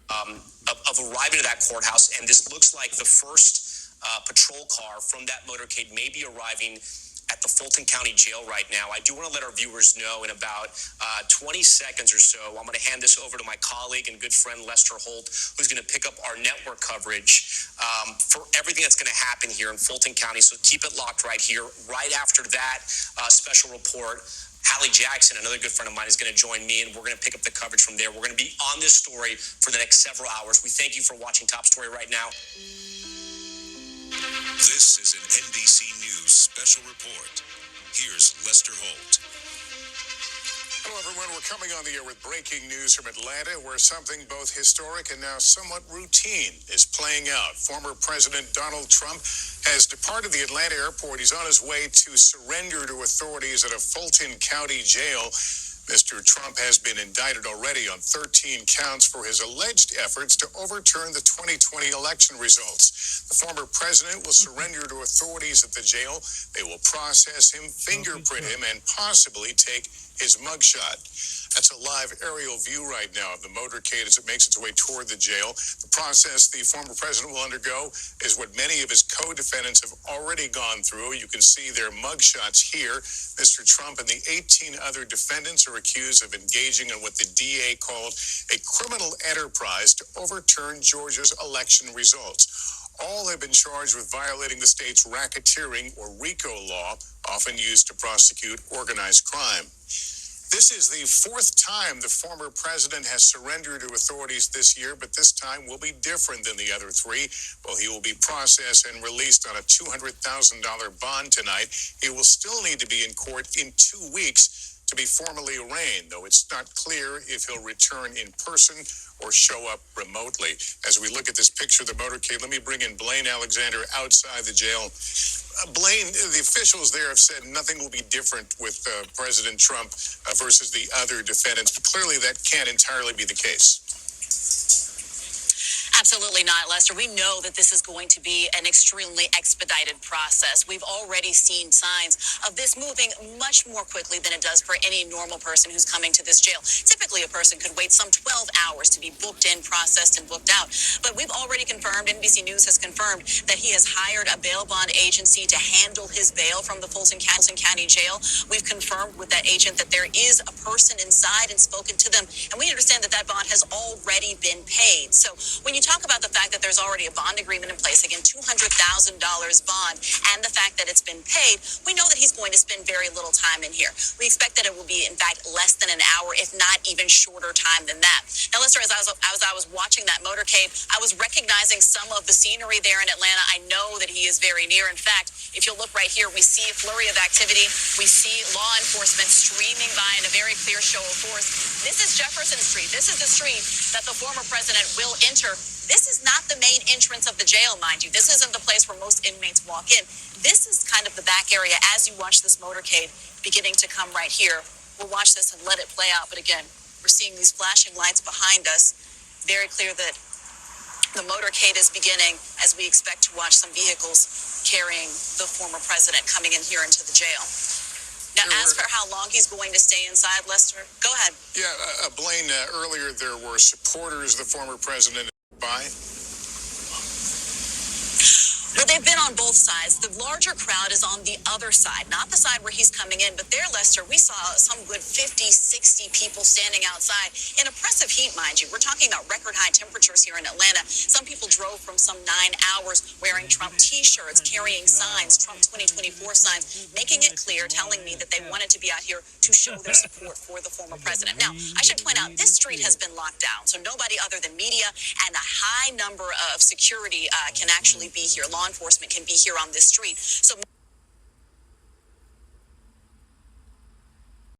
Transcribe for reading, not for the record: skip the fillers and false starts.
of arriving to that courthouse, and this looks like the first patrol car from that motorcade may be arriving at the Fulton County Jail right now. I do want to let our viewers know in about 20 seconds or so, I'm going to hand this over to my colleague and good friend Lester Holt, who's going to pick up our network coverage for everything that's going to happen here in Fulton County. So keep it locked right here. Right after that special report, Hallie Jackson, another good friend of mine, is going to join me, and we're going to pick up the coverage from there. We're going to be on this story for the next several hours. We thank you for watching Top Story right now. This is an NBC News special report. Here's Lester Holt. Hello, everyone. We're coming on the air with breaking news from Atlanta, where something both historic and now somewhat routine is playing out. Former President Donald Trump has departed the Atlanta airport. He's on his way to surrender to authorities at a Fulton County jail. Mr. Trump has been indicted already on 13 counts for his alleged efforts to overturn the 2020 election results. The former president will surrender to authorities at the jail. They will process him, fingerprint him, and possibly take his mugshot. That's a live aerial view right now of the motorcade as it makes its way toward the jail. The process the former president will undergo is what many of his co-defendants have already gone through. You can see their mugshots here. Mr. Trump and the 18 other defendants are accused of engaging in what the DA called a criminal enterprise to overturn Georgia's election results. All have been charged with violating the state's racketeering or RICO law, often used to prosecute organized crime. This is the fourth time the former president has surrendered to authorities this year, but this time will be different than the other three. Well, he will be processed and released on a $200,000 bond tonight. He will still need to be in court in 2 weeks to be formally arraigned, though it's not clear if he'll return in person or show up remotely. As we look at this picture of the motorcade, let me bring in Blaine Alexander outside the jail. Blaine, the officials there have said nothing will be different with President Trump versus the other defendants, but clearly that can't entirely be the case. Absolutely not, Lester. We know that this is going to be an extremely expedited process. We've already seen signs of this moving much more quickly than it does for any normal person who's coming to this jail. Typically, a person could wait some 12 hours to be booked in, processed, and booked out. But we've already confirmed, NBC News has confirmed, that he has hired a bail bond agency to handle his bail from the Fulton County Jail. We've confirmed with that agent that there is a person inside and spoken to them. And we understand that that bond has already been paid. So when you talk about the fact that there's already a bond agreement in place, again, $200,000 bond, and the fact that it's been paid, we know that he's going to spend very little time in here. We expect that it will be, in fact, less than an hour, if not even shorter time than that. Now, Lester, as I was watching that motorcade, I was recognizing some of the scenery there in Atlanta. I know that he is very near. In fact, if you'll look right here, we see a flurry of activity. We see law enforcement streaming by in a very clear show of force. This is Jefferson Street. This is the street that the former president will enter. This is not the main entrance of the jail, mind you. This isn't the place where most inmates walk in. This is kind of the back area as you watch this motorcade beginning to come right here. We'll watch this and let it play out. But again, we're seeing these flashing lights behind us. Very clear that the motorcade is beginning as we expect to watch some vehicles carrying the former president coming in here into the jail. Now, as for how long he's going to stay inside, Lester, go ahead. Yeah, Blaine, earlier there were supporters of the former president by. Well, they've been on both sides. The larger crowd is on the other side, not the side where he's coming in. But there, Lester, we saw some good 50, 60 people standing outside in oppressive heat, mind you. We're talking about record high temperatures here in Atlanta. Some people drove from some 9 hours wearing Trump T-shirts, carrying signs, Trump 2024 signs, making it clear, telling me that they wanted to be out here to show their support for the former president. Now, I should point out, this street has been locked down, so nobody other than media and a high number of security can actually be here. Law enforcement can be here on this street. So